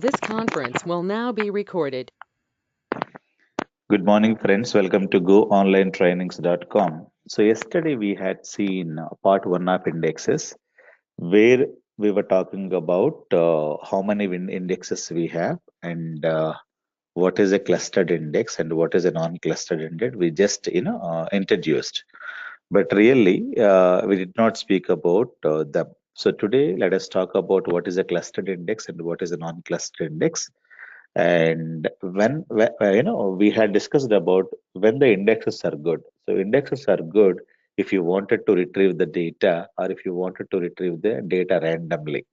This conference will now be recorded. Good morning, friends. Welcome to GoOnlineTrainings.com. So, yesterday we had seen part one of indexes, where we were talking about how many indexes we have and what is a clustered index and what is a non-clustered index. We just introduced, but really we did not speak about them. So today, let us talk about what is a clustered index and what is a non-clustered index. And we had discussed about when the indexes are good. So indexes are good if you wanted to retrieve the data or if you wanted to retrieve the data randomly.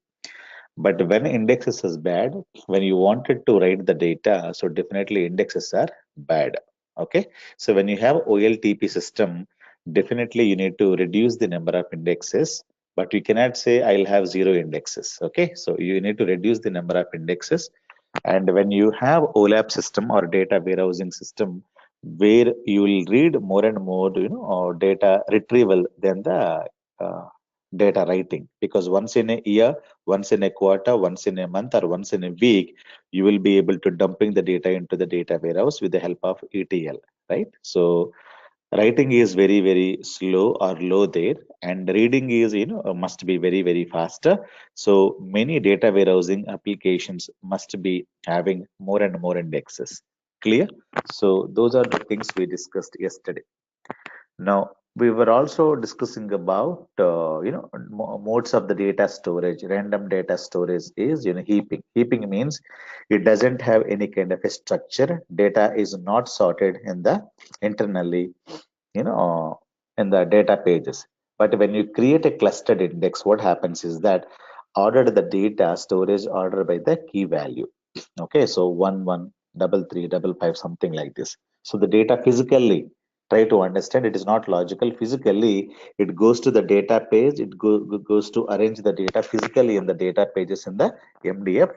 But when indexes is bad, when you wanted to write the data, so definitely indexes are bad. Okay. So when you have OLTP system, definitely you need to reduce the number of indexes, but you cannot say I'll have zero indexes. Okay. So you need to reduce the number of indexes. And when you have OLAP system or data warehousing system, where you will read more and more, or data retrieval than the uh, data writing, because once in a year, once in a quarter, once in a month, or once in a week, you will be able to dumping the data into the data warehouse with the help of ETL, right? So writing is very very slow or low there, and reading is must be very very faster. So many data warehousing applications must be having more and more indexes. Clear? So those are the things we discussed yesterday. Now, we were also discussing about modes of the data storage. Random data storage is heaping. Heaping means it doesn't have any kind of a structure. Data is not sorted in the internally, in the data pages. But when you create a clustered index, what happens is that ordered the data storage order by the key value. Okay, so 1 1 3 3 5 something like this. So the data physically, try to understand, it is not logical. Physically, it goes to the data page, goes to arrange the data physically in the data pages in the MDF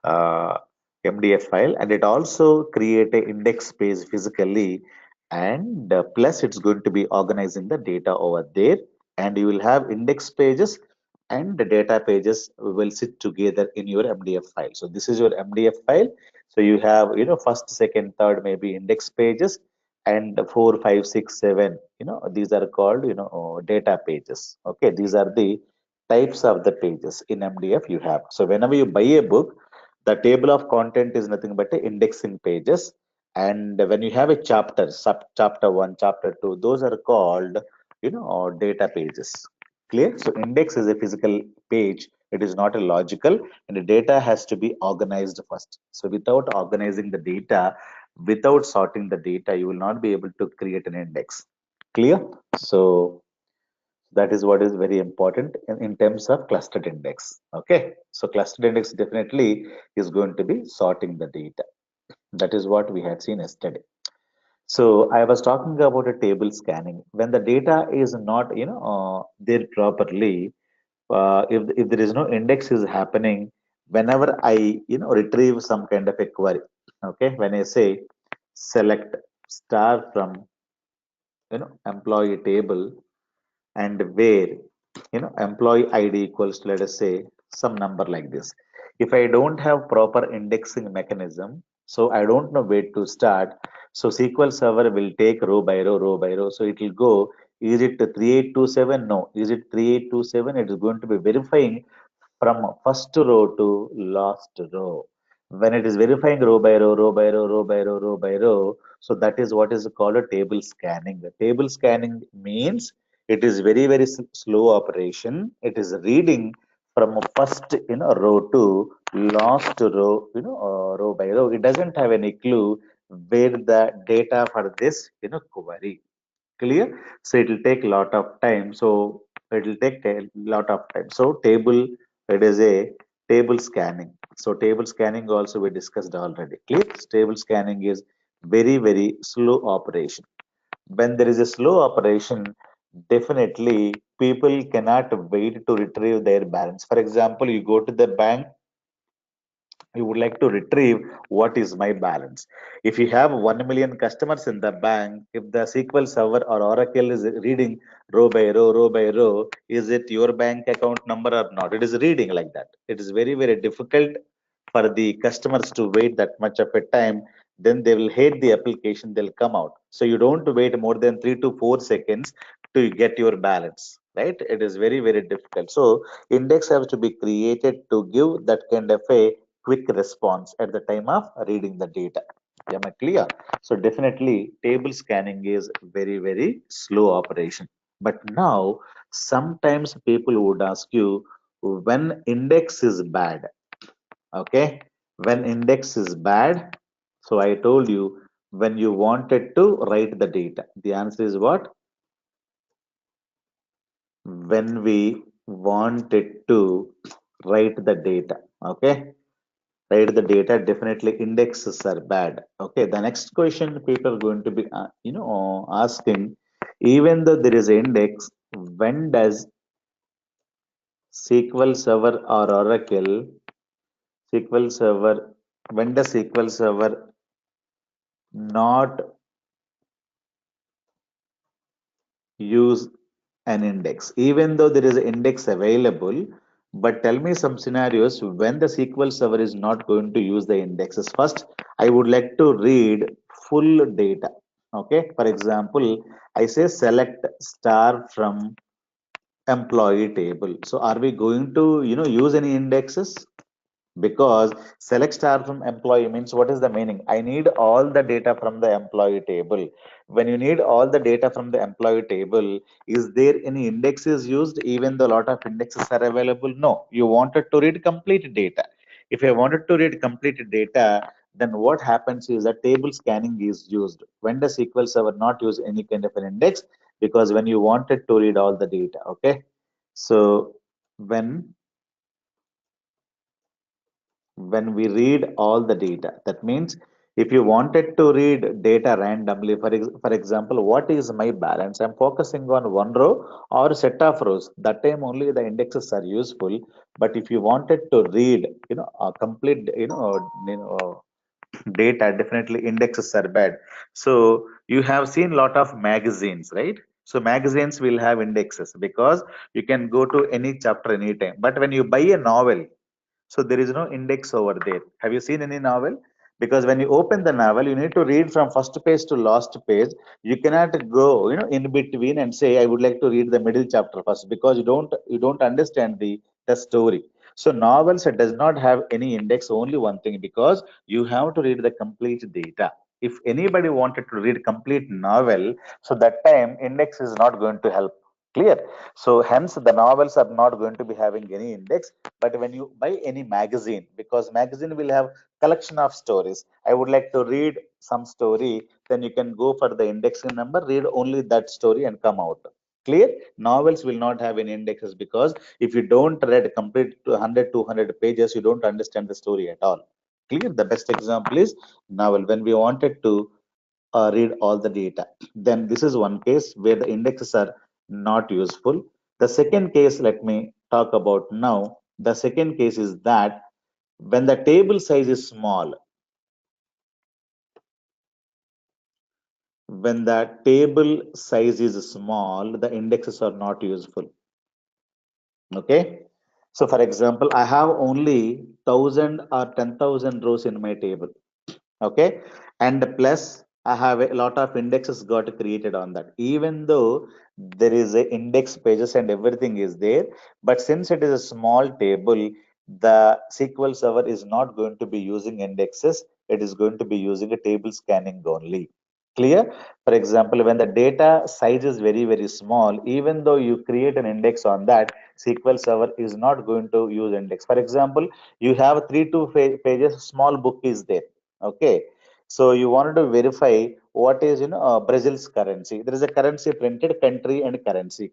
uh, MDF file, and it also create a index page physically, and plus it's going to be organizing the data over there, and you will have index pages and the data pages will sit together in your MDF file. So this is your MDF file. So you have first, second, third maybe index pages, and 4 5 6 7, these are called data pages. Okay, these are the types of the pages in MDF you have. So whenever you buy a book, the table of content is nothing but the indexing pages. And when you have a chapter, sub chapter 1, chapter 2, those are called data pages. Clear? So index is a physical page. It is not a logical, and the data has to be organized first. So without organizing the data, without sorting the data, you will not be able to create an index. Clear? So that is what is very important in terms of clustered index. Okay. So clustered index definitely is going to be sorting the data. That is what we had seen yesterday. So I was talking about a table scanning. When the data is not, there properly, if there is no index is happening, whenever I, retrieve some kind of a query, okay, when I say select star from, employee table, and where employee ID equals to, let us say, some number like this. If I don't have proper indexing mechanism, so I don't know where to start. So SQL server will take row by row, row by row. So it will go, is it 3827? No. Is it 3827? It is going to be verifying from first row to last row. When it is verifying row by row, row by row, row by row, row by row, so that is what is called a table scanning. The table scanning means it is very very slow operation. It is reading from first row to last row, row by row. It doesn't have any clue where the data for this query. Clear? So it will take a lot of time. So it will take a lot of time. So table, it is a table scanning. So table scanning also we discussed already. Clear? Table scanning is very very slow operation. When there is a slow operation, definitely people cannot wait to retrieve their balance. For example, you go to the bank, you would like to retrieve what is my balance. If you have 1 million customers in the bank, if the SQL server or Oracle is reading row by row, row by row, is it your bank account number or not? It is reading like that. It is very very difficult for the customers to wait that much of a time, then they will hate the application, they'll come out. So you don't wait more than 3 to 4 seconds to get your balance, right? It is very, very difficult. So index has to be created to give that kind of a quick response at the time of reading the data. Am I clear? So definitely table scanning is very, very slow operation. But now sometimes people would ask you when index is bad. Okay, when index is bad, so I told you when you wanted to write the data. The answer is what? When we wanted to write the data. Okay, write the data. Definitely indexes are bad. Okay, the next question people are going to be, asking. Even though there is an index, when does SQL Server or Oracle SQL Server when does SQL Server not use an index, even though there is an index available? But tell me some scenarios when the SQL Server is not going to use the indexes. First, I would like to read full data. Okay, for example, I say select star from employee table. So are we going to, use any indexes? Because select star from employee means what is the meaning? I need all the data from the employee table. When you need all the data from the employee table, is there any indexes used? Even though a lot of indexes are available, no, you wanted to read complete data. If you wanted to read complete data, then what happens is that table scanning is used. When does SQL Server not use any kind of an index? Because when you wanted to read all the data. Okay, so when when we read all the data. That means if you wanted to read data randomly, for example, what is my balance? I'm focusing on one row or set of rows. That time only the indexes are useful. But if you wanted to read, a complete, data, definitely indexes are bad. So you have seen lot of magazines, right? So magazines will have indexes because you can go to any chapter anytime. But when you buy a novel, so there is no index over there. Have you seen any novel? Because when you open the novel, you need to read from first page to last page. You cannot go, in between and say, I would like to read the middle chapter first, because you don't understand the story. So novels does not have any index, only one thing, because you have to read the complete data. If anybody wanted to read complete novel, so that time index is not going to help. Clear? So hence the novels are not going to be having any index. But when you buy any magazine, because magazine will have collection of stories, I would like to read some story, then you can go for the indexing number, read only that story and come out. Clear? Novels will not have any indexes, because if you don't read complete to 100 200 pages, you don't understand the story at all. Clear? The best example is novel. When we wanted to read all the data, then this is one case where the indexes are not useful. The second case, let me talk about now. The second case is that when the table size is small, when the table size is small, the indexes are not useful. Okay. So for example, I have only 1,000 or 10,000 rows in my table. Okay, and plus I have a lot of indexes got created on that. Even though there is a index pages and everything is there, but since it is a small table, the SQL Server is not going to be using indexes. It is going to be using a table scanning only. Clear? For example, when the data size is very, very small, even though you create an index on that, SQL Server is not going to use index. For example, you have pages, small book is there. Okay, so you wanted to verify what is, Brazil's currency. There is a currency printed, country and currency.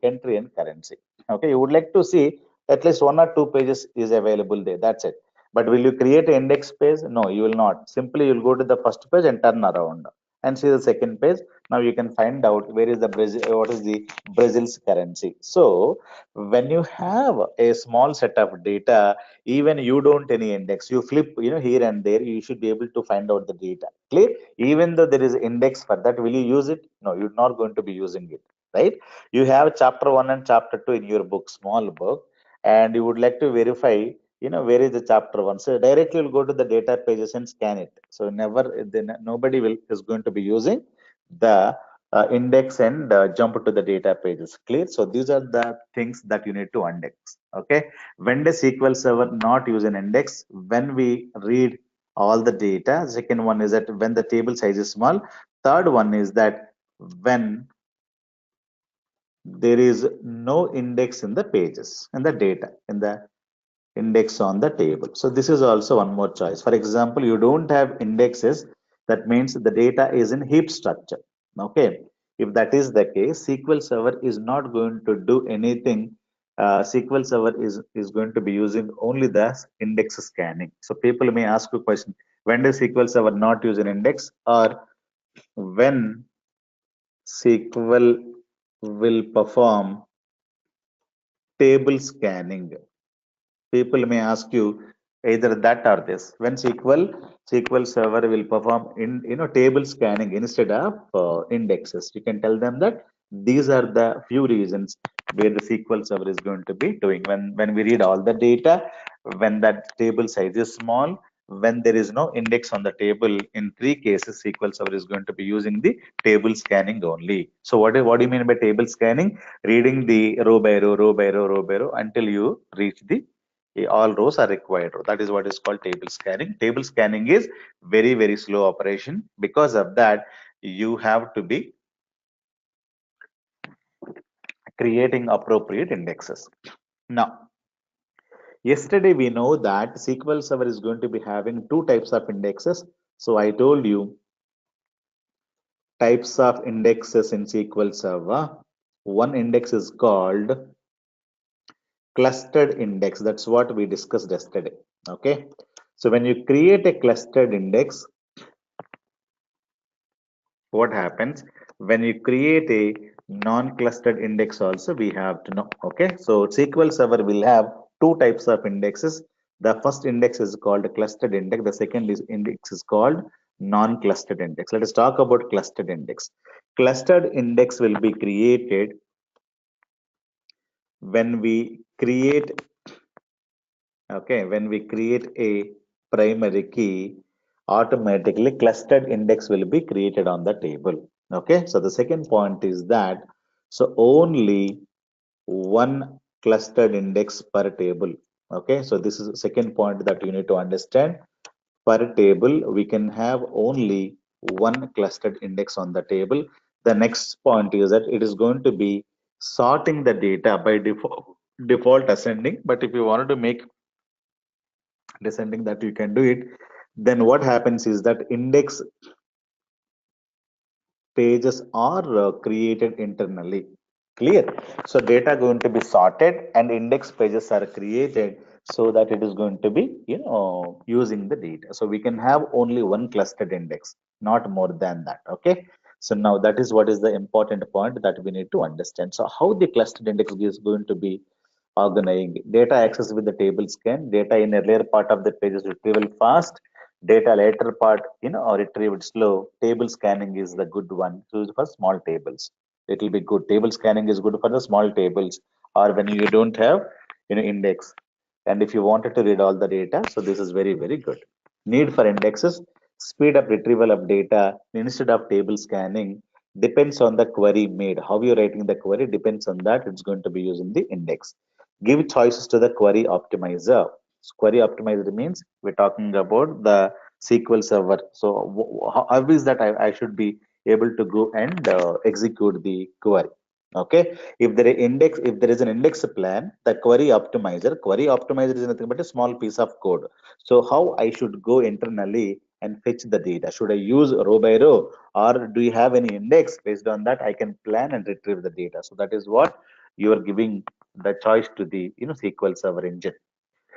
Okay, you would like to see at least 1 or 2 pages is available there. That's it. But will you create an index page? No, you will not. Simply you'll go to the first page and turn around and see the second page. Now you can find out where is the Brazil, what is the Brazil's currency. So when you have a small set of data, even you don't any index, you flip, here and there, you should be able to find out the data. Clear? Even though there is index for that, will you use it? No, you're not going to be using it, right? You have chapter 1 and chapter 2 in your book, small book, and you would like to verify where is the chapter one? So directly you'll go to the data pages and scan it. So never, then nobody will is going to be using the index and jump to the data pages. Clear? So these are the things that you need to index. Okay. When does SQL Server not use an index? When we read all the data. Second one is that when the table size is small. Third one is that when there is no index in the pages, in the data, in the index on the table. So this is also one more choice. For example, you don't have indexes, that means the data is in heap structure. Okay. If that is the case, SQL Server is not going to do anything. SQL Server is going to be using only the index scanning. So people may ask you a question, when does SQL Server not use an index, or when SQL will perform table scanning? People may ask you either that or this. When SQL Server will perform in table scanning instead of indexes, you can tell them that these are the few reasons where the SQL Server is going to be doing. When we read all the data, when that table size is small, when there is no index on the table, in three cases SQL Server is going to be using the table scanning only. So what do you mean by table scanning? Reading the row by row, row by row, row by row until you reach the all rows are required. That is what is called table scanning. Table scanning is very, very slow operation. Because of that, you have to be creating appropriate indexes. Now, yesterday we know that SQL Server is going to be having two types of indexes. So I told you types of indexes in SQL Server. One index is called clustered index. That's what we discussed yesterday. Okay. So when you create a clustered index, what happens when you create a non-clustered index also, we have to know. Okay, so SQL Server will have two types of indexes. The first index is called clustered index, the second index is called non-clustered index. Let us talk about clustered index. Clustered index will be created when we create, okay, when we create a primary key, automatically clustered index will be created on the table. Okay, so the second point is that so only one clustered index per table. Okay, so this is the second point that you need to understand. Per table we can have only one clustered index on the table. The next point is that it is going to be sorting the data by default ascending, but if you wanted to make descending, that you can do it. Then what happens is that index pages are created internally. Clear? So data going to be sorted and index pages are created so that it is going to be using the data. So we can have only one clustered index, not more than that. Okay, so now that is what is the important point that we need to understand. So how the clustered index is going to be organizing data access with the table scan. Data in earlier part of the page is retrieval fast. Data later part, or retrieved slow. Table scanning is the good one. So for small tables, it will be good. Table scanning is good for the small tables, or when you don't have, index. And if you wanted to read all the data, so this is very, very good. Need for indexes, speed up retrieval of data instead of table scanning depends on the query made. How you're writing the query depends on that. It's going to be using the index. Give choices to the query optimizer. So query optimizer means we're talking about the SQL Server. So how is that I should be able to go and execute the query? Okay, if there is an index plan, the query optimizer is nothing but a small piece of code. So how I should go internally and fetch the data? Should I use row by row, or do you have any index? Based on that, I can plan and retrieve the data. So that is what you are giving the choice to the SQL Server engine.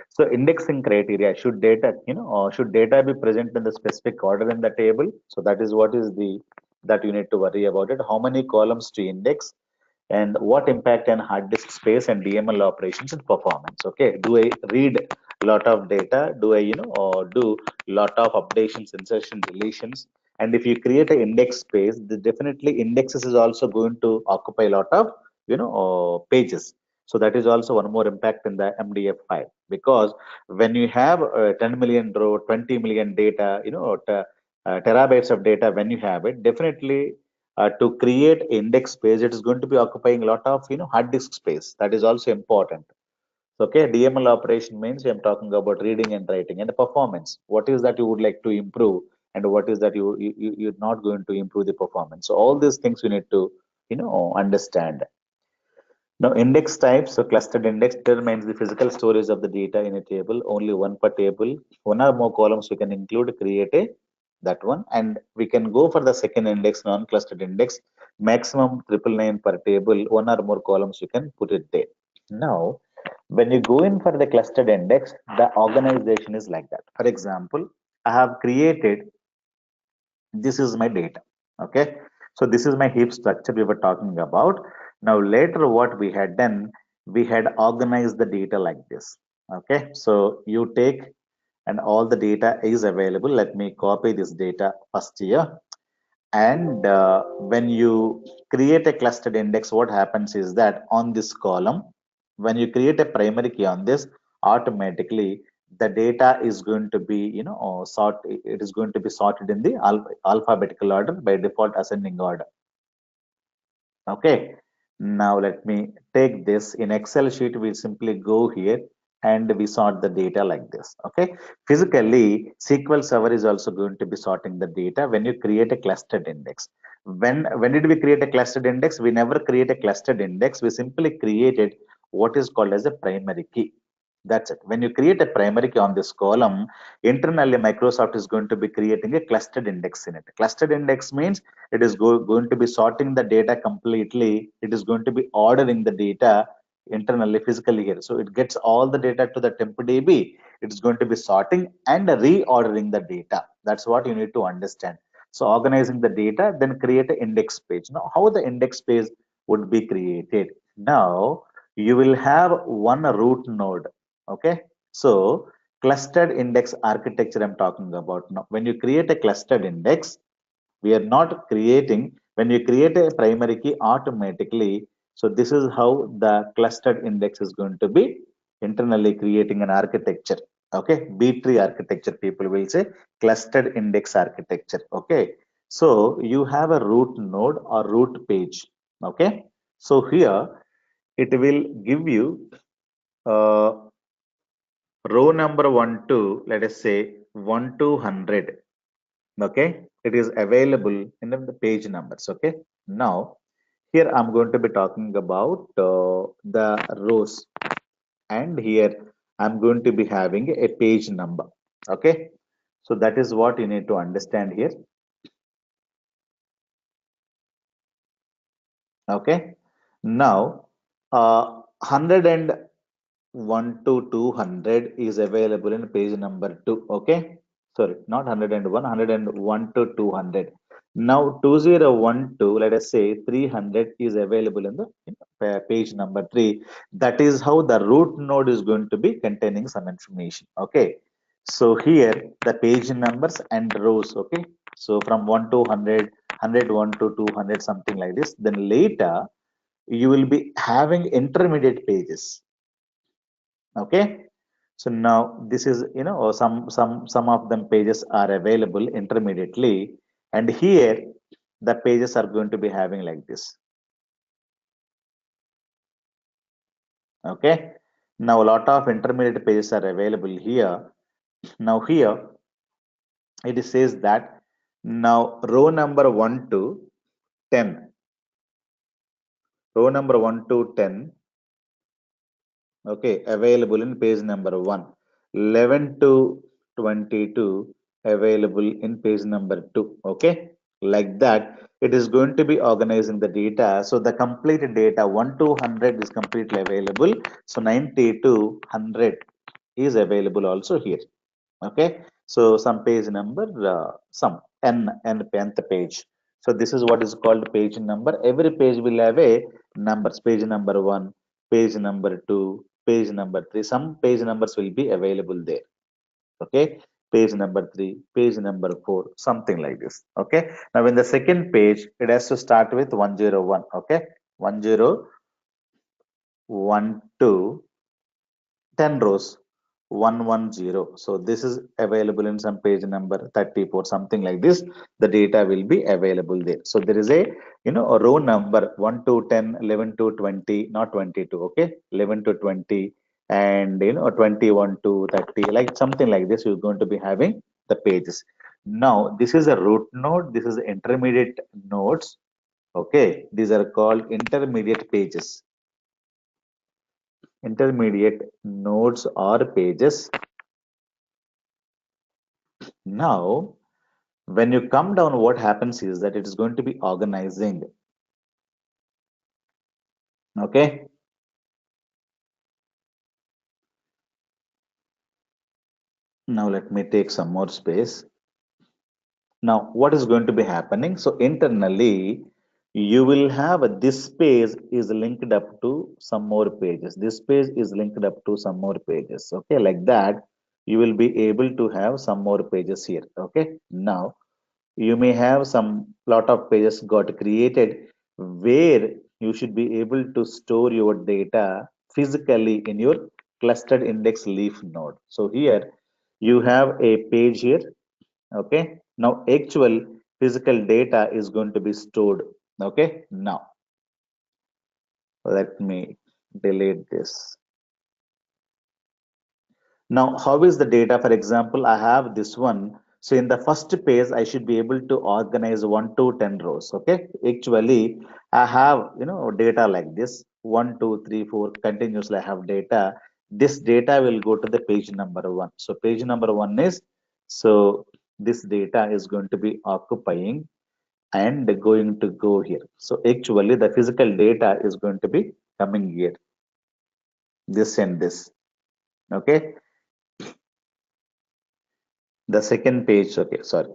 So indexing criteria, should data be present in the specific order in the table? So that is what is the that you need to worry about it. How many columns to index, and what impact on hard disk space and DML operations and performance. Okay, do I read a lot of data? Do I or do lot of updations, insertion, deletions? And if you create an index space, the definitely indexes is also going to occupy a lot of pages. So that is also one more impact in the MDF file, because when you have 10 million row, 20 million data, terabytes of data, when you have it, definitely to create index page, it is going to be occupying a lot of hard disk space. That is also important. Okay, DML operation means I'm talking about reading and writing and performance. What is that you would like to improve, and what is that you're not going to improve the performance. So all these things you need to understand. Now, index types, so clustered index determines the physical storage of the data in a table, only one per table. One or more columns we can include, create a that one, and we can go for the second index, non-clustered index, maximum 999 per table, one or more columns you can put it there. Now, when you go in for the clustered index, the organization is like that. For example, I have created, this is my data. Okay, so this is my heap structure we were talking about. Now later what we had done, we had organized the data like this. Okay, so you take, and all the data is available. Let me copy this data first here. And when you create a clustered index, what happens is that on this column, when you create a primary key on this, automatically the data is going to be, it is going to be sorted in the alphabetical order by default ascending order. Okay, now let me take this in Excel sheet. We simply go here and we sort the data like this. Okay, physically, SQL Server is also going to be sorting the data when you create a clustered index. When did we create a clustered index? We never create a clustered index. We simply created what is called as a primary key. That's it. When you create a primary key on this column, internally Microsoft is going to be creating a clustered index in it. Clustered index means it is going to be sorting the data completely. It is going to be ordering the data internally, physically here. So it gets all the data to the temp DB. It is going to be sorting and reordering the data. That's what you need to understand. So organizing the data, then create an index page. Now, how the index page would be created? Now, you will have one root node. Okay, so clustered index architecture I'm talking about. Now, when you create a clustered index, we are not creating, when you create a primary key automatically. So this is how the clustered index is going to be internally creating an architecture. Okay, B tree architecture, people will say clustered index architecture. Okay, so you have a root node or root page. Okay, so here it will give you uh, row number 1 to, let us say, 1 to 100. Okay, it is available in the page numbers. Okay, now here I'm going to be talking about the rows, and here I'm going to be having a page number. Okay, so that is what you need to understand here. Okay, now 100 and 1 to 200 is available in page number 2. Okay, sorry, not 101, 101 to 200. Now 2012, let us say 300 is available in the page number 3. That is how the root node is going to be containing some information. Okay, so here the page numbers and rows. Okay, so from 1 to 100, 101 to 200, something like this. Then later you will be having intermediate pages. Okay, so now this is, some of them pages are available intermediately, and here the pages are going to be having like this. Okay, now a lot of intermediate pages are available here. Now here it says that now row number 1 to 10, row number 1 to 10, okay, available in page number 1. 11 to 22 available in page number 2. Okay, like that it is going to be organizing the data. So the complete data 1 to 100 is completely available. So 90 to 100 is available also here. Okay, so some page number, some nth page. So this is what is called page number. Every page will have a numbers, page number 1, page number 2, page number 3. Some page numbers will be available there. Okay, page number 3, page number 4, something like this. Okay, now in the second page it has to start with 101. Okay, 101, 1 to 10 rows, 110. So this is available in some page number 34, something like this. The data will be available there. So there is a row number 1 to 10, 11 to 20, not 22, okay? 11 to 20 and 21 to 30, like something like this. You're going to be having the pages. Now, this is a root node. This is intermediate nodes. Okay, these are called intermediate pages. Intermediate nodes or pages. Now, when you come down, what happens is that it is going to be organizing. Okay. Now, let me take some more space. Now, what is going to be happening? So, internally, you will have this page is linked up to some more pages. This page is linked up to some more pages. Okay. Like that, you will be able to have some more pages here. Okay. Now, you may have some lot of pages got created where you should be able to store your data physically in your clustered index leaf node. So here you have a page here. Okay. Now actual physical data is going to be stored. Okay. Now let me delete this. Now, how is the data? For example, I have this one. So in the first page, I should be able to organize 1 to 10 rows. Okay. Actually, I have, data like this, 1, 2, 3, 4, continuously I have data. This data will go to the page number 1. So page number 1 is, so this data is going to be occupying and going to go here. So actually the physical data is going to be coming here, this and this. Okay. The second page, okay, sorry.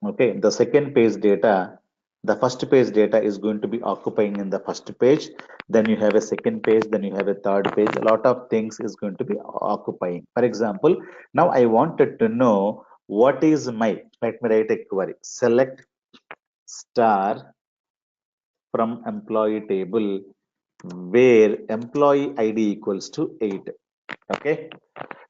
Okay, the second page data, the first page data is going to be occupying in the first page. Then you have a second page, then you have a third page. A lot of things is going to be occupying. For example, now I wanted to know what is my, let me write a query. Select star from employee table where employee ID equals to 8. Okay.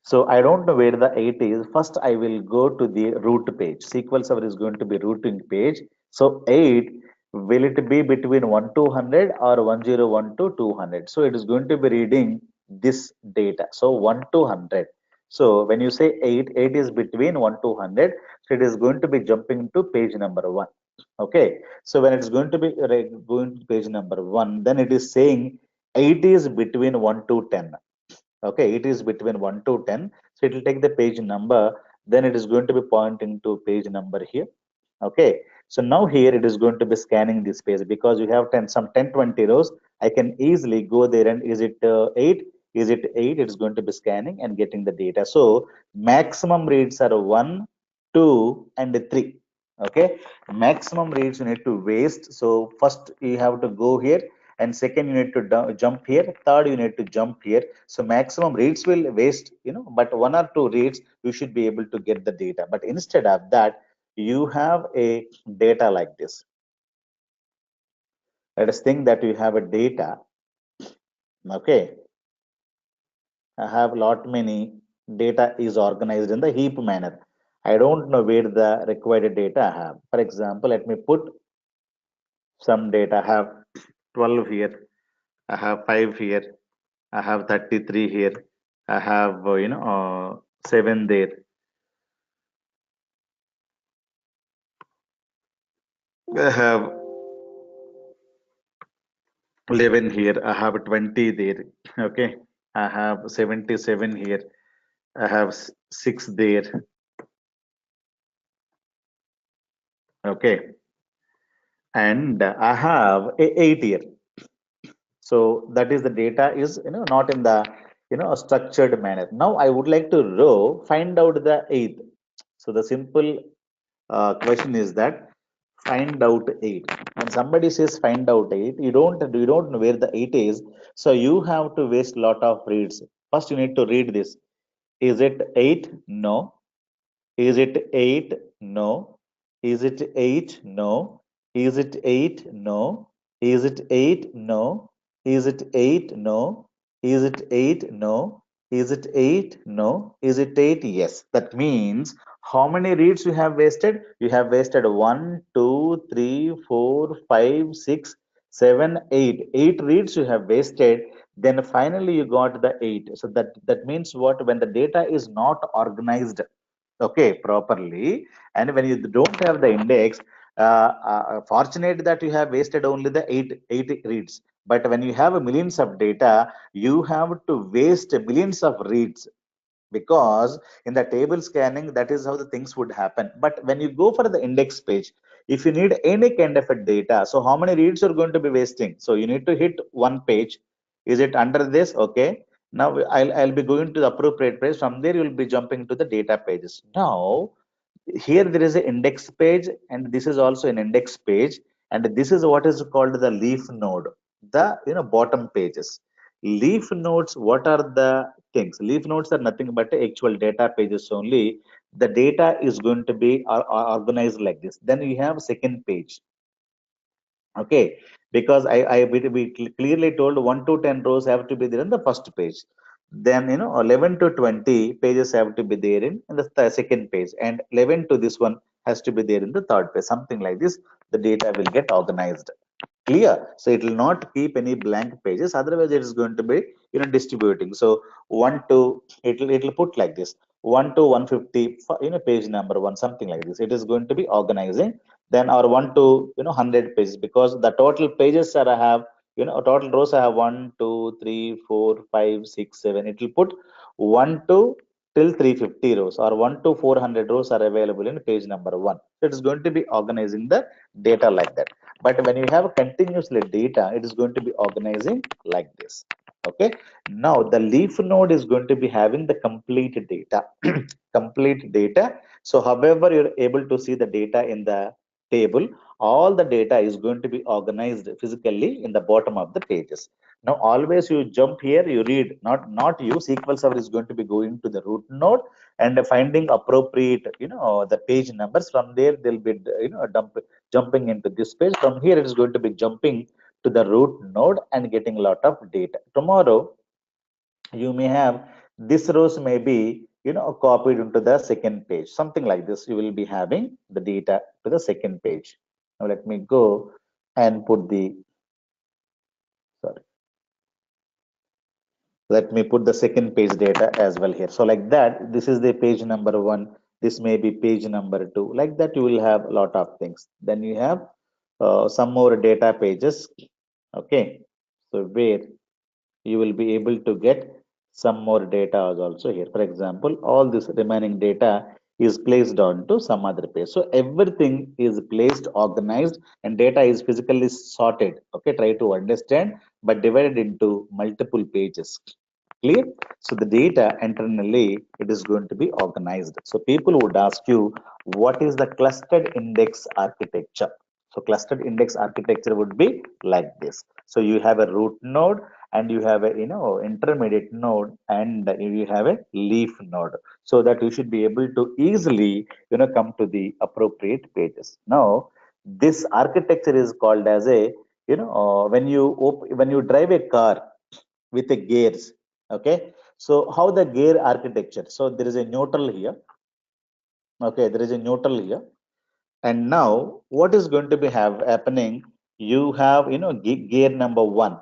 So I don't know where the 8 is. First, I will go to the root page. SQL Server is going to be routing page. So 8, will it be between 1 to 100 or 101 to 200? So it is going to be reading this data. So 1 to 100. So when you say 8, 8 is between 1 to 100. So it is going to be jumping to page number 1. Okay. So when it's going to be going to page number 1, then it is saying 8 is between 1 to 10. Okay, it is between 1 to 10. So it will take the page number, then it is going to be pointing to page number here. Okay, so now here it is going to be scanning this page because you have 10, some 10, 20 rows. I can easily go there and is it 8? Is it 8? It's going to be scanning and getting the data. So maximum reads are 1, 2, and 3. Okay, maximum reads you need to waste. So first you have to go here, and second you need to jump here. Third you need to jump here. So maximum reads will waste, but 1 or 2 reads you should be able to get the data. But instead of that, you have a data like this. Let us think that you have a data. Okay, I have lot many data is organized in the heap manner. I don't know where the required data I have. For example, let me put some data. I have 12 here. I have 5 here. I have 33 here. I have 7 there. I have 11 here. I have 20 there. Okay. I have 77 here. I have 6 there. Okay. And I have a 8 here. So that is the data is not in the structured manner. Now I would like to find out the eighth. So the simple question is that find out 8. When somebody says find out 8, you don't know where the 8 is. So you have to waste lot of reads. First you need to read this. Is it 8? No. Is it 8? No. Is it 8? No. Is it 8? No. Is it 8? No. Is it 8? No. Is it 8? No. Is it 8? No. Is it 8? Yes. That means how many reads you have wasted? You have wasted 1, 2, 3, 4, 5, 6, 7, 8. 8 reads you have wasted. Then finally you got the 8. So that means what? When the data is not organized, okay, properly, and when you don't have the index, fortunate that you have wasted only the eight reads, but when you have millions of data, you have to waste millions of reads, because in the table scanning, that is how the things would happen. But when you go for the index page, if you need any kind of a data, so how many reads are going to be wasting? So you need to hit one page. Is it under this? Okay, now I'll be going to the appropriate page. From there, you'll be jumping to the data pages. Now here there is an index page, and this is also an index page, and this is what is called the leaf node, the bottom pages. Leaf nodes, what are the things? Leaf nodes are nothing but actual data pages only. The data is going to be organized like this. Then you have second page. Okay, because we clearly told 1 to 10 rows have to be there in the first page. Then 11 to 20 pages have to be there in the second page, and 11 to this one has to be there in the third page. Something like this, the data will get organized. Clear? So it will not keep any blank pages, otherwise it is going to be distributing. So 1 to, it'll put like this, 1 to 150 page number 1, something like this. It is going to be organizing. Then or 1 to 100 pages, because the total pages are I have, total rows I have 1 2 3 4 5 6 7. It will put 1 to till 350 rows, or 1 to 400 rows are available in page number 1. So it is going to be organizing the data like that. But when you have continuously data, it is going to be organizing like this. Okay. Now the leaf node is going to be having the complete data. Complete data. So however you're able to see the data in the table, all the data is going to be organized physically in the bottom of the pages. Now always you jump here, you read, not you. SQL Server is going to be going to the root node and finding appropriate, the page numbers. From there, they'll be, jumping into this page. From here, it is going to be jumping to the root node and getting a lot of data. Tomorrow, you may have this rows may be copied into the second page. Something like this. You will be having the data to the second page. Now let me go and put the, sorry. Let me put the second page data as well here. So like that, this is the page number 1. This may be page number 2. Like that, you will have a lot of things. Then you have some more data pages. Okay, so where you will be able to get some more data also here. For example, all this remaining data is placed onto some other page. So everything is placed, organized, and data is physically sorted. Okay, try to understand, but divided into multiple pages. Clear? So the data internally, it is going to be organized. So people would ask you, what is the clustered index architecture? So clustered index architecture would be like this. So you have a root node, and you have a intermediate node, and you have a leaf node, so that you should be able to easily come to the appropriate pages. Now this architecture is called as a, when when you drive a car with a gears. Okay, so how the gear architecture? So there is a neutral here. Okay, there is a neutral here. And now what is going to be happening? You have gear number 1,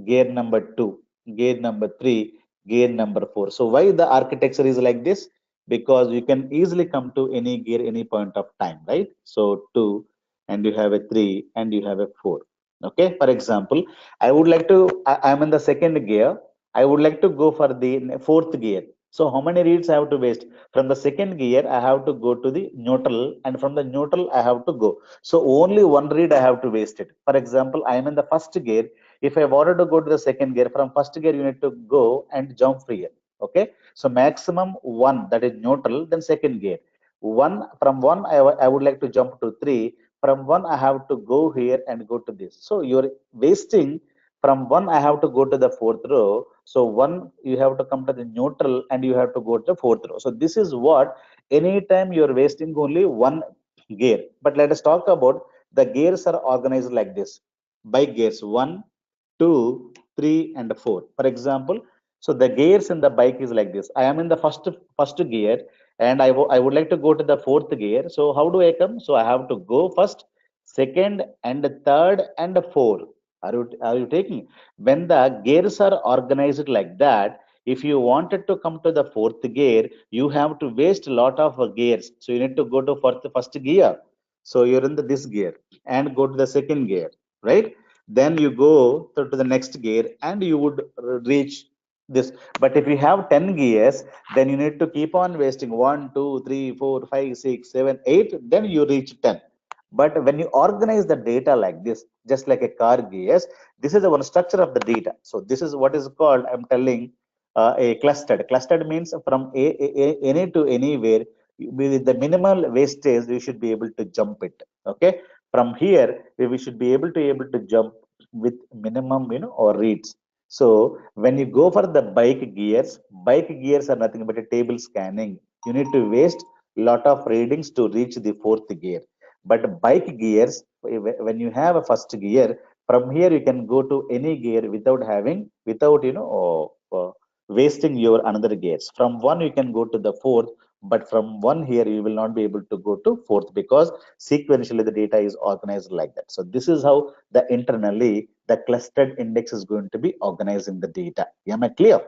gear number 2, gear number 3, gear number 4. So why the architecture is like this? Because you can easily come to any gear any point of time, right? So 2, and you have a 3, and you have a 4. Okay, for example, I would like to, I'm in the second gear. I would like to go for the fourth gear. So how many reads I have to waste? From the second gear, I have to go to the neutral, and from the neutral, I have to go. So only one read I have to waste it. For example, I am in the first gear. If I wanted to go to the second gear, from first gear, you need to go and jump here. Okay. So maximum one, that is neutral, then second gear. One, from one, I would like to jump to 3. From one, I have to go here and go to this. So you're wasting. From one, I have to go to the fourth row. So one, you have to come to the neutral, and you have to go to the fourth row. So this is what, anytime you're wasting only one gear. But let us talk about the gears are organized like this. Bike gears 1, 2, 3, and 4. For example, so the gears in the bike is like this. I am in the first gear, and I would like to go to the fourth gear. So how do I come? So I have to go first, second, and third, and four. Are you taking? When the gears are organized like that, if you wanted to come to the fourth gear, you have to waste a lot of gears. So you need to go to first gear. So you're in this gear and go to the second gear, right? Then you go to the next gear and you would reach this. But if you have 10 gears, then you need to keep on wasting 1, 2, 3, 4, 5, 6, 7, 8. Then you reach 10. But when you organize the data like this, just like a car gears, this is the one structure of the data. So this is what is called, I'm telling, a clustered. Clustered means from any to anywhere with the minimal wastage, we should be able to jump it. Okay, from here we should be able to jump with minimum, or reads. So when you go for the bike gears are nothing but a table scanning. You need to waste lot of readings to reach the fourth gear. But bike gears, when you have a first gear, from here you can go to any gear without wasting your another gears. From one you can go to the fourth, but from one here you will not be able to go to fourth because sequentially the data is organized like that. So this is how the internally the clustered index is going to be organizing the data. Am I clear?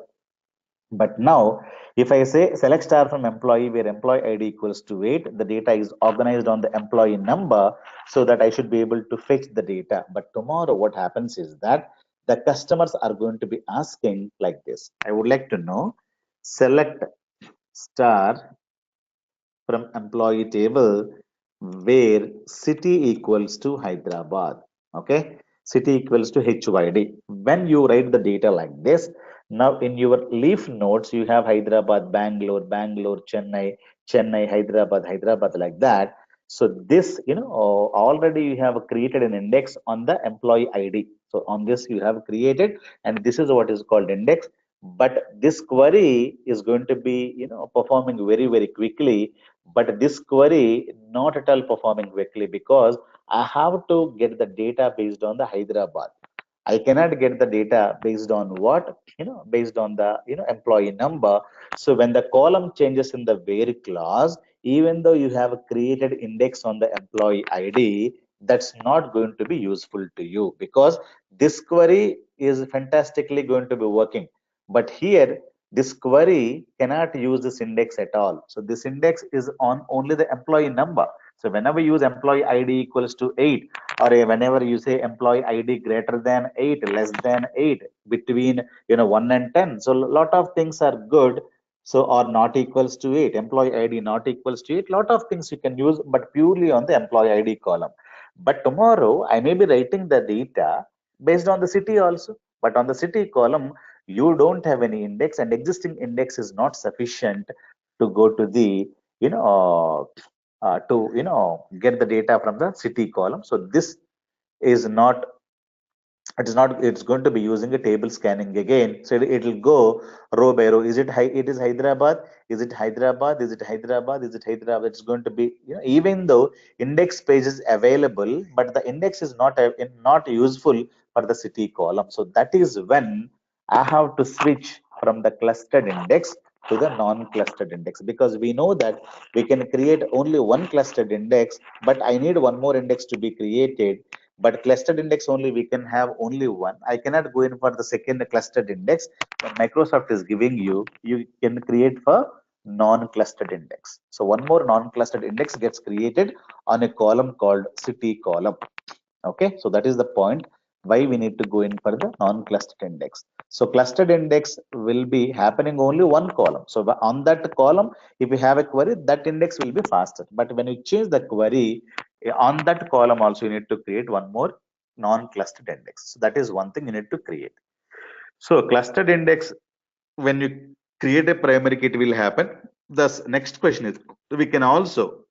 But now, if I say select star from employee where employee ID equals to 8, the data is organized on the employee number so that I should be able to fetch the data. But tomorrow, what happens is that the customers are going to be asking like this. I would like to know select star from employee table where city equals to Hyderabad. Okay, city equals to HYD. When you write the data like this, now in your leaf nodes you have Hyderabad, Bangalore, Bangalore, Chennai, Chennai, Hyderabad, Hyderabad, like that. So this, already you have created an index on the employee ID. So on this you have created, and this is what is called index. But this query is going to be, performing very, very quickly, but this query not at all performing quickly because I have to get the data based on the Hyderabad. I cannot get the data based on what, based on the, employee number. So when the column changes in the where clause, even though you have created index on the employee ID, that's not going to be useful to you because this query is fantastically going to be working. But here, this query cannot use this index at all. So this index is on only the employee number. So whenever you use employee ID equals to 8, or whenever you say employee ID greater than 8, less than 8, between 1 and 10, so a lot of things are good. So or not equals to 8, employee ID not equals to 8, lot of things you can use, but purely on the employee ID column. But tomorrow I may be writing the data based on the city also, but on the city column you don't have any index, and existing index is not sufficient to go to the you know to get the data from the city column. So this is not, it's going to be using a table scanning again. So it will go row by row. It is Hyderabad, is it Hyderabad, is it Hyderabad, is it Hyderabad? It's going to be, even though index page is available, but the index is not useful for the city column. So that is when I have to switch from the clustered index to the non-clustered index, because we know that we can create only one clustered index, but I need one more index to be created. But clustered index only we can have only one. I cannot go in for the second clustered index. When Microsoft is giving you, you can create for non-clustered index. So one more non-clustered index gets created on a column called city column. Okay, so that is the point why we need to go in for the non-clustered index. So clustered index will be happening only one column. So on that column, if you have a query, that index will be faster. But when you change the query, on that column also you need to create one more non-clustered index. So that is one thing you need to create. So clustered index, when you create a primary key, it will happen. The next question is, we can also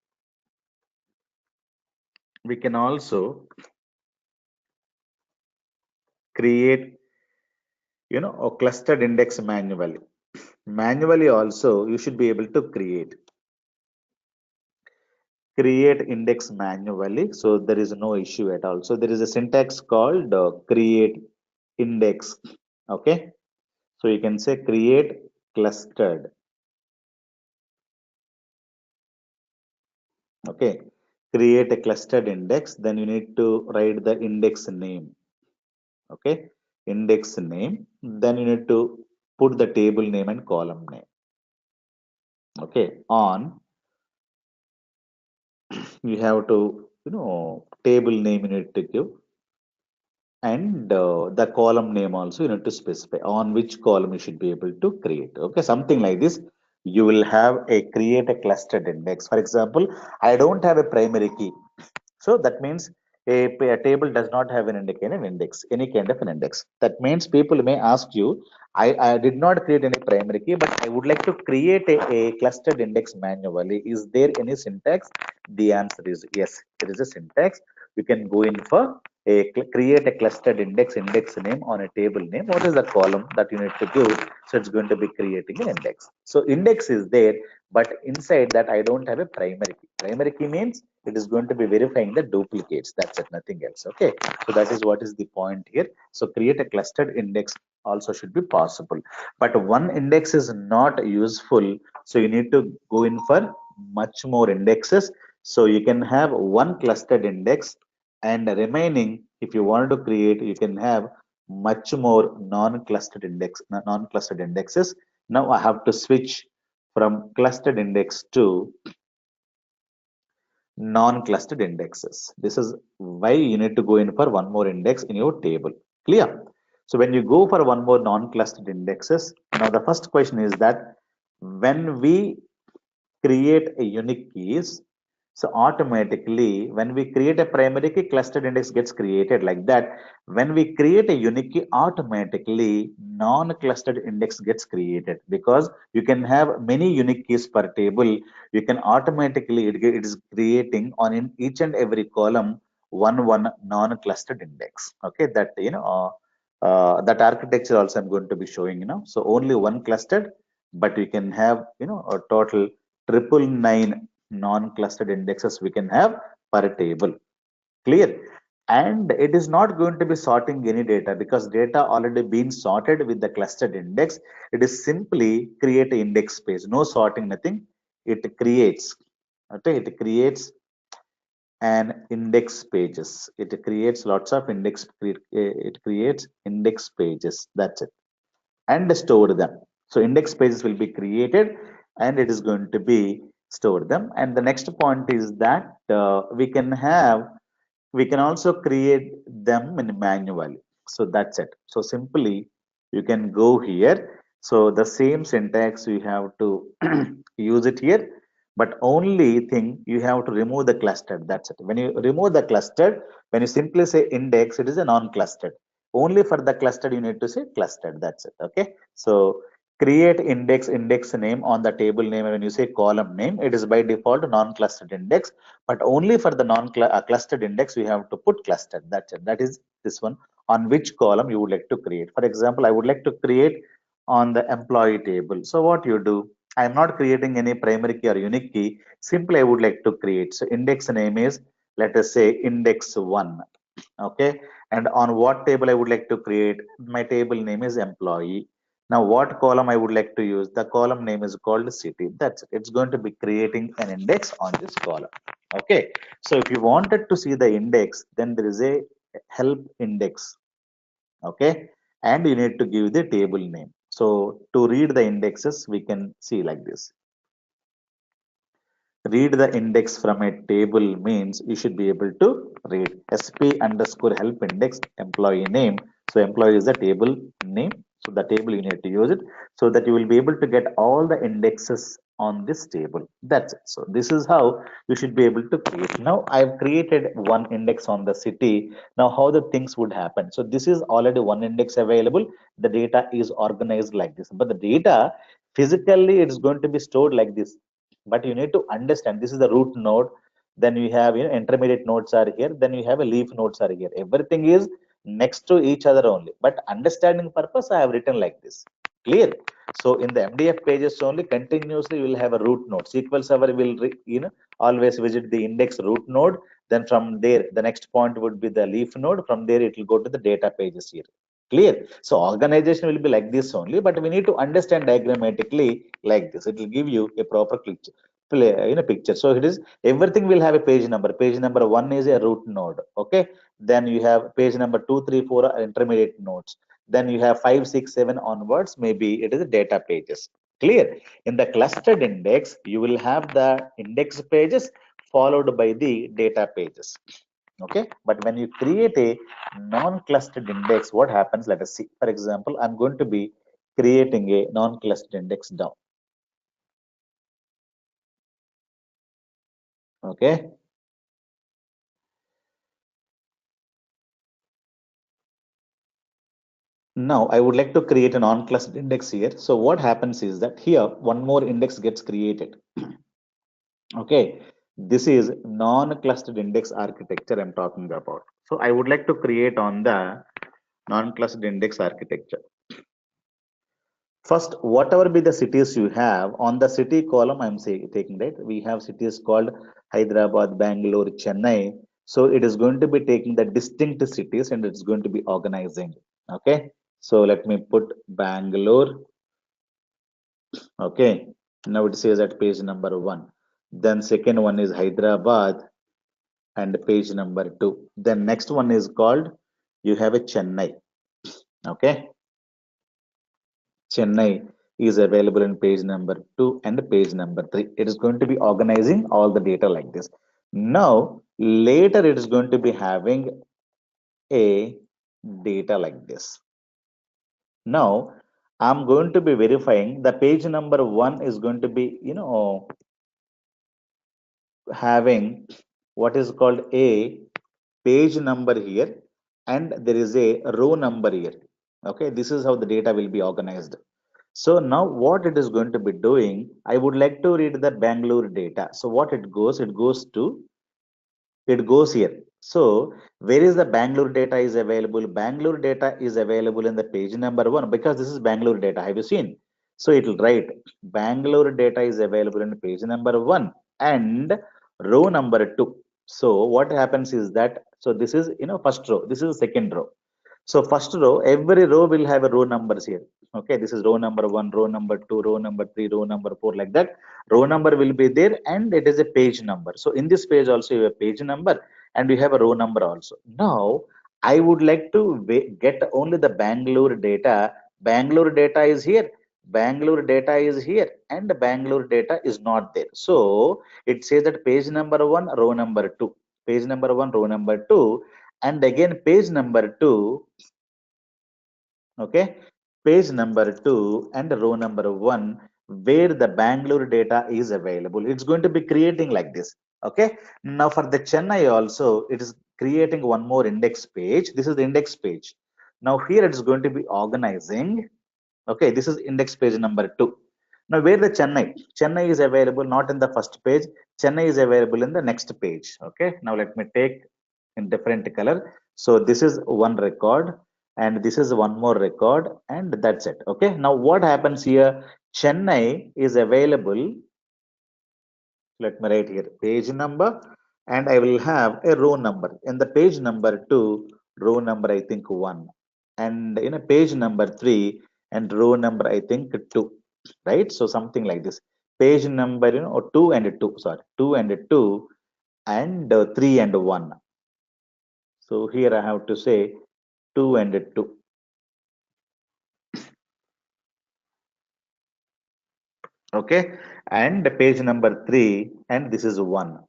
create a clustered index manually also you should be able to create. create index manually. So there is no issue at all. So there is a syntax called create index. Okay. So you can say create clustered. Okay. Create a clustered index. Then you need to write the index name. Okay. Index name. Then you need to put the table name and column name. Okay. On you have to, table name you need to give, and the column name also you need to specify on which column you should be able to create. Okay, something like this. You will have a create a clustered index. For example, I don't have a primary key, so that means a table does not have an index, any kind of an index. That means people may ask you, I did not create any primary key, but I would like to create a clustered index manually. Is there any syntax? The answer is yes, there is a syntax. You can go in for create a clustered index name on a table name. What is the column that you need to give? So it's going to be creating an index. So index is there, but inside that I don't have a primary key. Primary key means it is going to be verifying the duplicates. That's it, nothing else. Okay, so that is what is the point here. So create a clustered index also should be possible, but one index is not useful. So you need to go in for much more indexes. So you can have one clustered index, and remaining, if you want to create, you can have much more non-clustered indexes. Now I have to switch from clustered index to non-clustered indexes. This is why you need to go in for one more index in your table. Clear? So when you go for one more non-clustered indexes, now the first question is that when we create a unique keys, so automatically when we create a primary key, clustered index gets created like that. When we create a unique key, automatically non-clustered index gets created, because you can have many unique keys per table. You can automatically, it is creating on in each and every column one non-clustered index. Okay, that that architecture also I'm going to be showing. So only one clustered, but you can have a total triple nine non-clustered indexes we can have per table. Clear? And it is not going to be sorting any data, because data already been sorted with the clustered index. It is simply create an index page, no sorting, nothing. It creates. Okay, it creates an index pages. It creates lots of index. It creates index pages. That's it, and store them. So index pages will be created, and it is going to be store them. And the next point is that we can also create them in manually. So that's it. So simply you can go here. So the same syntax you have to use it here, but only thing you have to remove the clustered. That's it. When you remove the clustered, when you simply say index, it is a non-clustered. Only for the clustered you need to say clustered. That's it. Okay. So create index name on the table name. When you say column name, it is by default non-clustered index, but only for the non-clustered index we have to put clustered. That's it. That is this one, on which column you would like to create. For example, I would like to create on the employee table. So what you do, I am not creating any primary key or unique key. Simply I would like to create. So index name is, let us say, index 1. Okay, and on what table I would like to create, my table name is employee. Now what column I would like to use, the column name is called city. That's it. It's going to be creating an index on this column. Okay, so if you wanted to see the index, then there is a help index. Okay, and you need to give the table name. So to read the indexes, we can see like this. Read the index from a table means you should be able to read sp underscore help index employee name. So employee is the table name. So the table you need to use it, so that you will be able to get all the indexes on this table. That's it. So this is how you should be able to create. Now I've created one index on the city. Now how the things would happen. So this is already one index available. The data is organized like this, but the data physically it is going to be stored like this. But you need to understand, this is the root node. Then you have intermediate nodes are here. Then you have a leaf nodes are here. Everything is next to each other only. But understanding purpose, I have written like this. Clear? So in the MDF pages only, continuously you will have a root node. SQL Server will always visit the index root node. Then from there, the next point would be the leaf node. From there, it will go to the data pages here. Clear? So organization will be like this only, but we need to understand diagrammatically like this. It will give you a proper picture. Picture. So it is everything will have a page number. Page number one is a root node. Okay. Then you have page number two, three, four are intermediate nodes. Then you have 5, 6, 7 onwards, maybe it is data pages. Clear? In the clustered index, you will have the index pages followed by the data pages. Okay, but when you create a non-clustered index, what happens? Let us see. For example, I'm going to be creating a non-clustered index down. Okay. Now I would like to create a non-clustered index here. So what happens is that here one more index gets created. Okay, this is non-clustered index architecture I'm talking about. So I would like to create on the non-clustered index architecture. First, whatever be the cities you have on the city column, I'm taking right. We have cities called Hyderabad, Bangalore, Chennai. So it is going to be taking the distinct cities and it's going to be organizing. Okay. So let me put Bangalore. Okay. Now it says at page number one. Then second one is Hyderabad and page number two. Then next one is called, you have a Chennai. Okay. Chennai is available in page number two and page number three. It is going to be organizing all the data like this. Now, later it is going to be having a data like this. Now, I'm going to be verifying the page number one is going to be, having what is called a page number here and there is a row number here. Okay, this is how the data will be organized. So now what it is going to be doing, I would like to read the Bangalore data. So what it goes to, it goes here. So where is the Bangalore data is available? Bangalore data is available in the page number one because this is Bangalore data. Have you seen? So it will write Bangalore data is available in page number one and row number two. So what happens is that, so this is, first row, this is the second row. So first row, every row will have a row numbers here. Okay, this is row number one, row number two, row number three, row number four, like that. Row number will be there and it is a page number. So in this page also you have a page number and you have a row number also. Now, I would like to get only the Bangalore data. Bangalore data is here. Bangalore data is here and Bangalore data is not there. So it says that page number one, row number two, page number one, row number two, and again page number two. Okay, page number two and row number one where the Bangalore data is available. It's going to be creating like this. Okay, now for the Chennai also it is creating one more index page. This is the index page. Now here it's going to be organizing. Okay, this is index page number two. Now where the Chennai is available not in the first page. Chennai is available in the next page. Okay, now let me take in different color. So this is one record and this is one more record and that's it. Okay, now what happens here? Chennai is available. Let me write here page number and I will have a row number. In the page number two, row number I think one, and in a page number three and row number I think two, right? So something like this. Page number, two and two, sorry, two and two and three and one. So here I have to say two and two. Okay, and page number three, and this is one.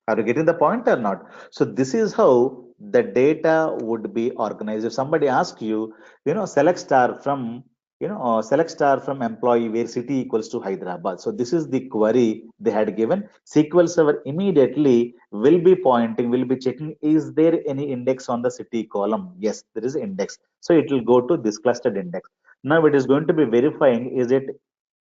Are you getting the point or not? So this is how the data would be organized. If somebody asks you, select star from, select star from employee where city equals to Hyderabad. So this is the query they had given. SQL Server immediately will be pointing, will be checking, is there any index on the city column? Yes, there is index. So it will go to this clustered index. Now it is going to be verifying, is it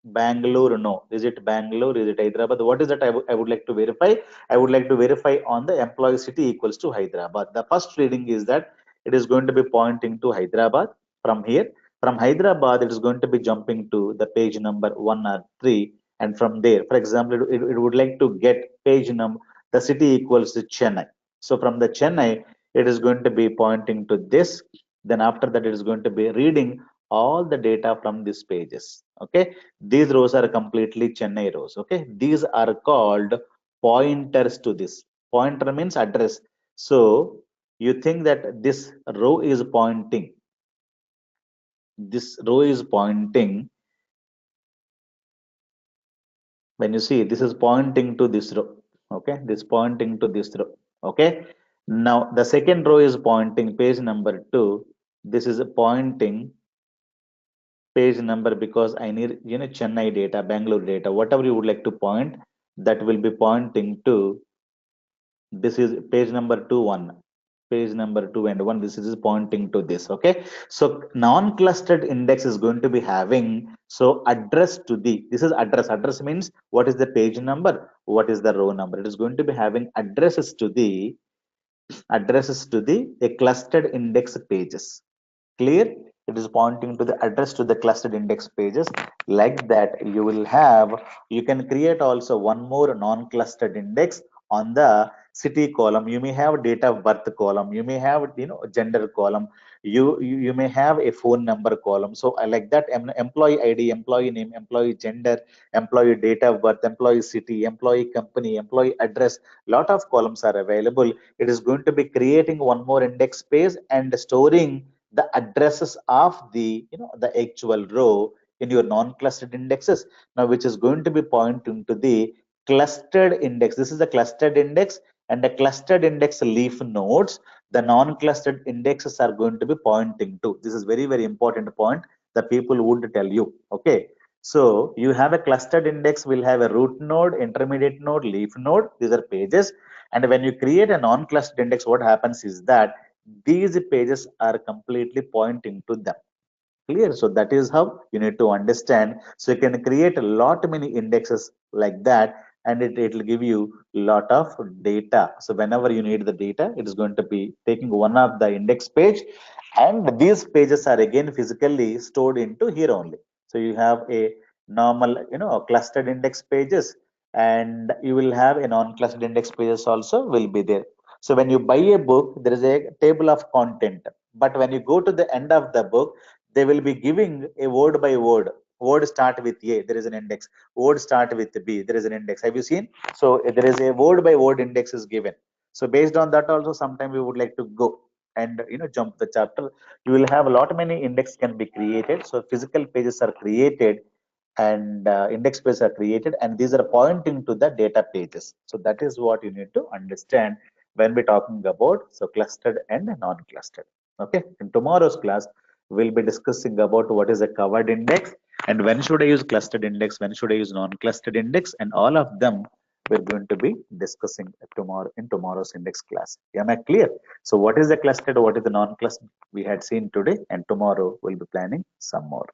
Bangalore? No. Is it Bangalore? Is it Hyderabad? What is that I would like to verify? I would like to verify on the employee city equals to Hyderabad. The first reading is that it is going to be pointing to Hyderabad. From here, from Hyderabad, it is going to be jumping to the page number 1 or 3, and from there, for example, it would like to get page number, the city equals to Chennai. So from the Chennai, it is going to be pointing to this. Then after that, it is going to be reading all the data from these pages. Okay, these rows are completely Chennai rows. Okay, these are called pointers to this. Pointer means address. So you think that this row is pointing, this row is pointing, when you see this is pointing to this row. Okay, this pointing to this row. Okay, now the second row is pointing page number 2. This is pointing page number, because I need, Chennai data, Bangalore data, whatever you would like to point, that will be pointing to, this is page number 2 1, page number 2 and 1, this is pointing to this. Okay, so non-clustered index is going to be having, so address to the, this is address means what is the page number, what is the row number. It is going to be having addresses to the a clustered index pages. Clear? It is pointing to the address to the clustered index pages. Like that, you can create also one more non-clustered index on the city column. You may have date of birth column, you may have, gender column, you may have a phone number column. So I like that, employee ID, employee name, employee gender, employee date of birth, employee city, employee company, employee address. Lot of columns are available. It is going to be creating one more index page and storing the addresses of the, the actual row in your non-clustered indexes, now which is going to be pointing to the clustered index. This is the clustered index, and the clustered index leaf nodes, the non-clustered indexes are going to be pointing to. This is very, very important point that people would tell you. Okay, so you have a clustered index, will have a root node, intermediate node, leaf node. These are pages. And when you create a non-clustered index, what happens is that these pages are completely pointing to them. Clear? So that is how you need to understand. So you can create a lot many indexes like that, and it will give you lot of data. So whenever you need the data, it is going to be taking one of the index page, and these pages are again physically stored into here only. So you have a normal, clustered index pages, and you will have a non-clustered index pages also will be there. So when you buy a book, there is a table of content, but when you go to the end of the book, they will be giving a word by word. Word start with A, there is an index. Word start with B, there is an index. Have you seen? So there is a word by word index is given. So based on that also, sometime we would like to go and, jump the chapter. You will have a lot many index can be created. So physical pages are created, and index pages are created, and these are pointing to the data pages. So that is what you need to understand when we're talking about, so clustered and non-clustered. Okay, in tomorrow's class, we'll be discussing about what is a covered index, and when should I use clustered index, when should I use non-clustered index, and all of them we're going to be discussing tomorrow in tomorrow's index class. Am I clear? So what is the clustered, what is the non-clustered, we had seen today, and tomorrow we'll be planning some more.